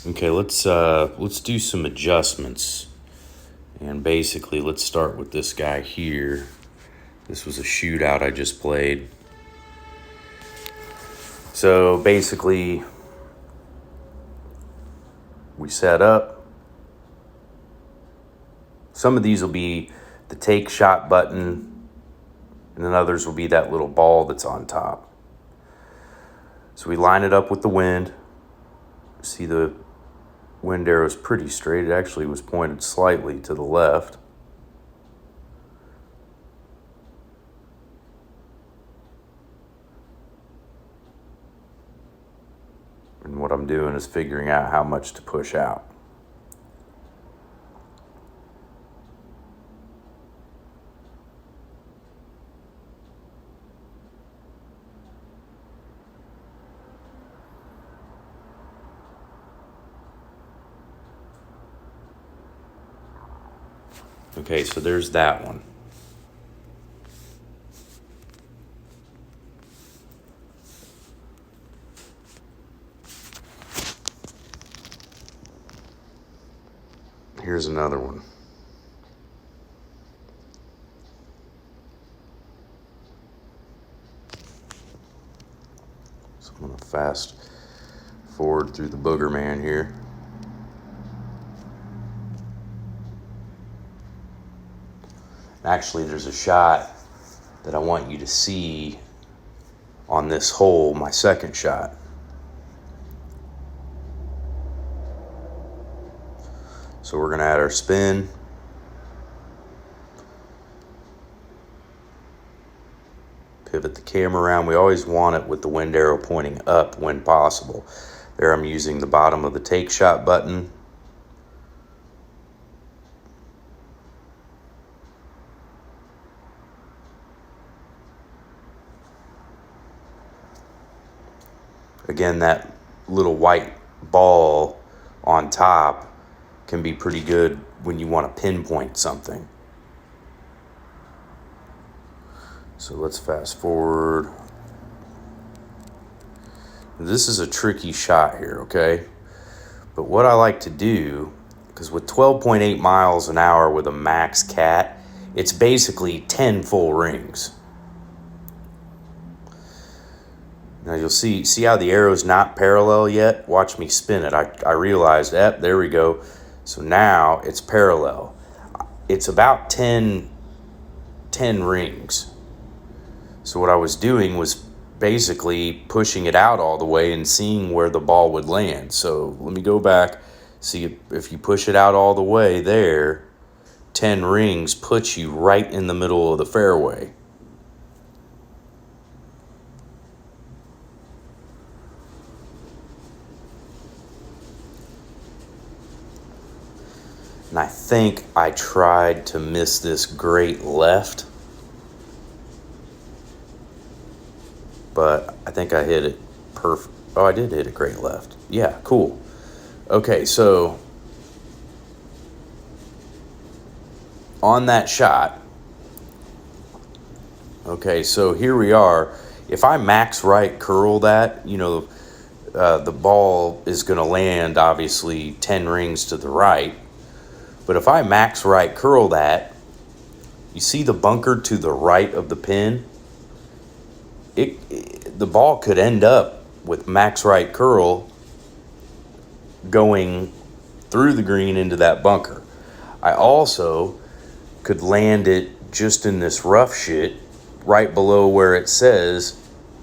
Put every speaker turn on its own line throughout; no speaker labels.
Okay, let's do some adjustments. And basically, let's start with this guy here. This was a shootout I just played. So basically, we set up. Some of these will be the take shot button, and then others will be that little ball that's on top. So we line it up with the wind. See, the wind arrow is pretty straight. It actually was pointed slightly to the left. And what I'm doing is figuring out how much to push out. Okay, so there's that one. Here's another one. So I'm going to fast forward through the booger man here. Actually, there's a shot that I want you to see on this hole, my second shot. So we're going to add our spin. Pivot the camera around. We always want it with the wind arrow pointing up when possible. There I'm using the bottom of the take shot button. Again, that little white ball on top can be pretty good when you want to pinpoint something. So let's fast forward. This is a tricky shot here, okay? But what I like to do, because with 12.8 miles an hour with a max cat, it's basically 10 full rings. Now you'll see how the arrow's not parallel yet? Watch me spin it. I realized, there we go. So now it's parallel. It's about 10 rings. So what I was doing was basically pushing it out all the way and seeing where the ball would land. So let me go back, see if you push it out all the way there, 10 rings puts you right in the middle of the fairway. And I think I tried to miss this great left, but I think I hit it perfect. Oh, I did hit a great left. Yeah, cool. Okay, so on that shot, okay, so here we are. If I max right curl that, the ball is going to land obviously 10 rings to the right. But if I max right curl that, you see the bunker to the right of the pin? The ball could end up with max right curl going through the green into that bunker. I also could land it just in this rough shit right below where it says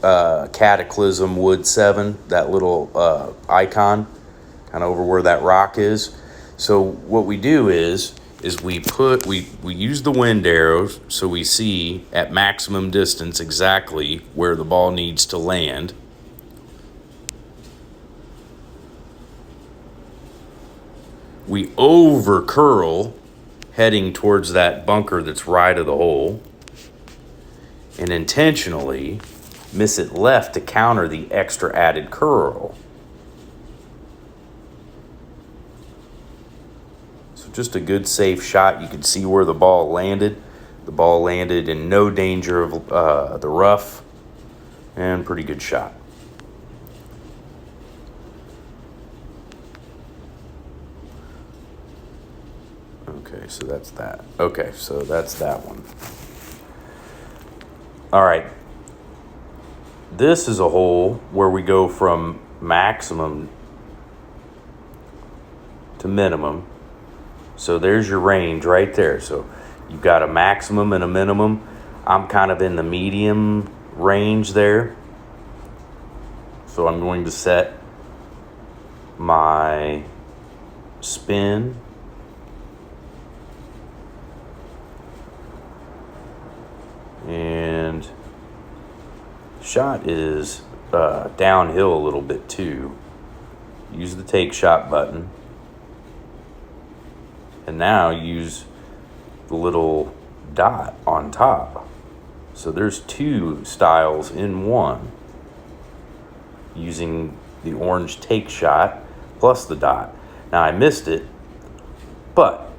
Cataclysm Wood 7, that little icon, kind of over where that rock is. So what we do is we use the wind arrows so we see at maximum distance exactly where the ball needs to land. We over curl heading towards that bunker that's right of the hole, and intentionally miss it left to counter the extra added curl. Just a good safe shot. You can see where the ball landed. The ball landed in no danger of the rough, and pretty good shot. Okay, so that's that. Okay, so that's that one. All right. This is a hole where we go from maximum to minimum. So there's your range right there. So you've got a maximum and a minimum. I'm kind of in the medium range there. So I'm going to set my spin. And shot is downhill a little bit too. Use the take shot button. And now use the little dot on top. So there's two styles in one. Using the orange take shot plus the dot. Now I missed it, but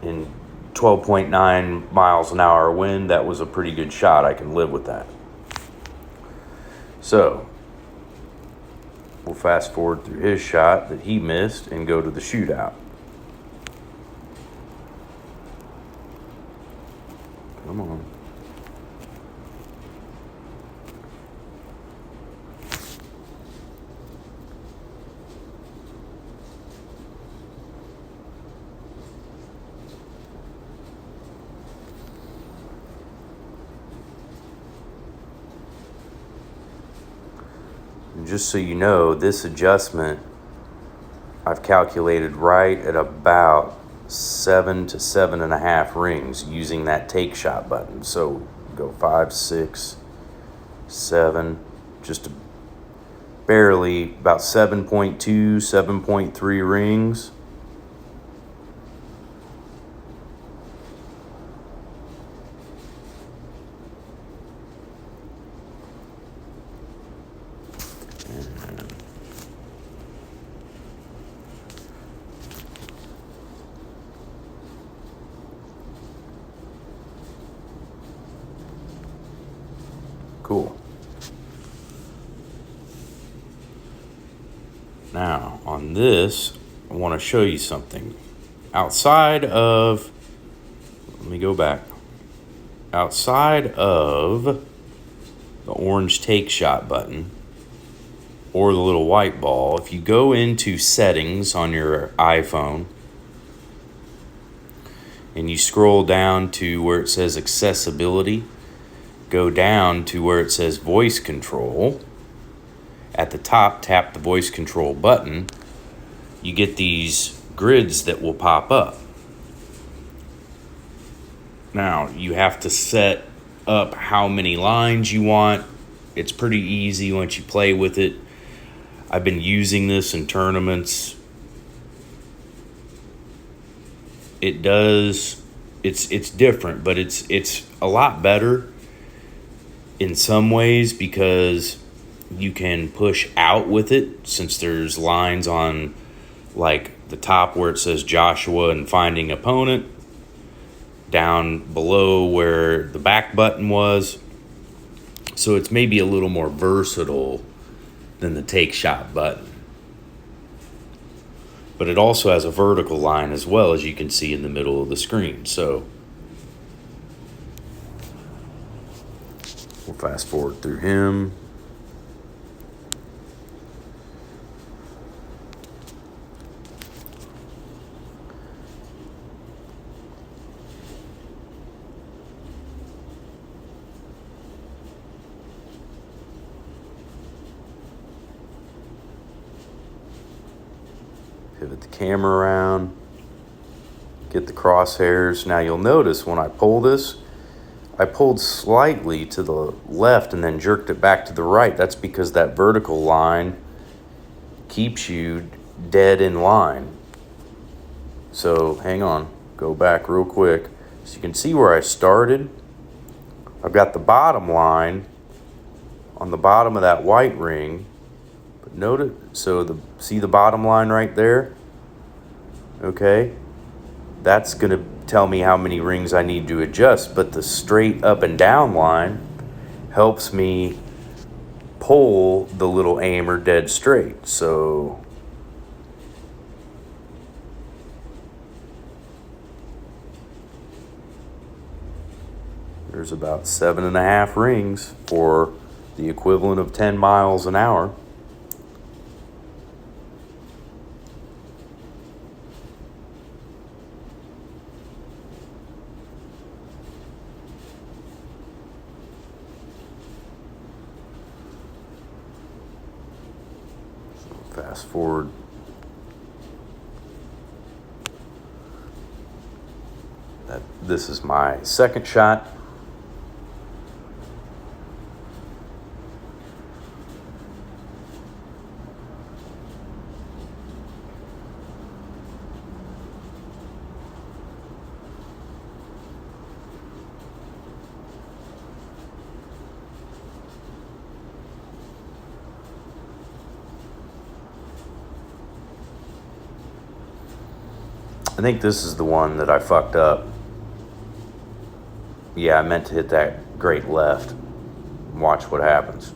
in 12.9 miles an hour wind, that was a pretty good shot. I can live with that. So we'll fast forward through his shot that he missed and go to the shootout. Come on. And just so you know, this adjustment I've calculated right at about 7 to 7.5 rings using that take shot button. So go 5, 6, 7, just barely about 7.2, 7.3 rings. Cool. Now, on this, I want to show you something. Outside of, let me go back. Outside of the orange take shot button or the little white ball, if you go into settings on your iPhone and you scroll down to where it says accessibility, go down to where it says voice control. At the top, tap the voice control button. You get these grids that will pop up. Now, you have to set up how many lines you want. It's pretty easy once you play with it. I've been using this in tournaments. It's different, but it's a lot better in some ways because you can push out with it since there's lines on like the top where it says Joshua and finding opponent, down below where the back button was. So it's maybe a little more versatile than the take shot button. But it also has a vertical line as well, as you can see in the middle of the screen. So we'll fast forward through him. Pivot the camera around. Get the crosshairs. Now you'll notice when I pull this, I pulled slightly to the left and then jerked it back to the right. That's because that vertical line keeps you dead in line. So hang on, go back real quick. So you can see where I started. I've got the bottom line on the bottom of that white ring. But notice, see the bottom line right there? Okay. That's going to tell me how many rings I need to adjust, but the straight up and down line helps me pull the little aimer dead straight. So There's about 7.5 rings, or the equivalent of 10 miles an hour. So fast forward. This is my second shot. I think this is the one that I fucked up. Yeah, I meant to hit that great left. Watch what happens.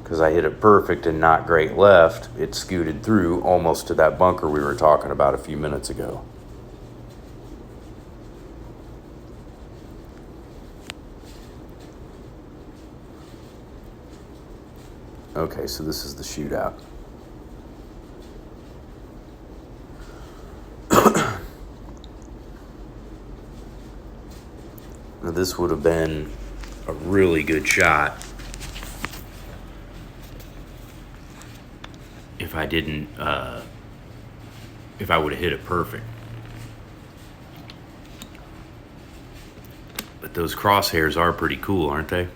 Because I hit it perfect and not great left, it scooted through almost to that bunker we were talking about a few minutes ago. Okay, so this is the shootout. Now this would have been a really good shot if I didn't, if I would have hit it perfect. But those crosshairs are pretty cool, aren't they?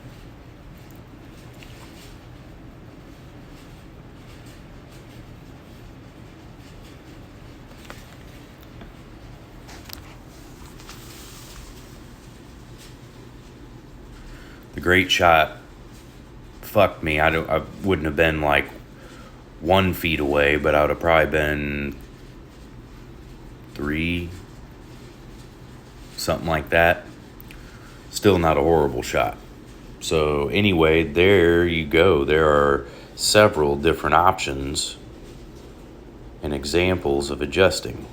The great shot fucked me. I wouldn't have been like 1 feet away, but I would have probably been 3, something like that. Still not a horrible shot. So anyway, there you go. There are several different options and examples of adjusting.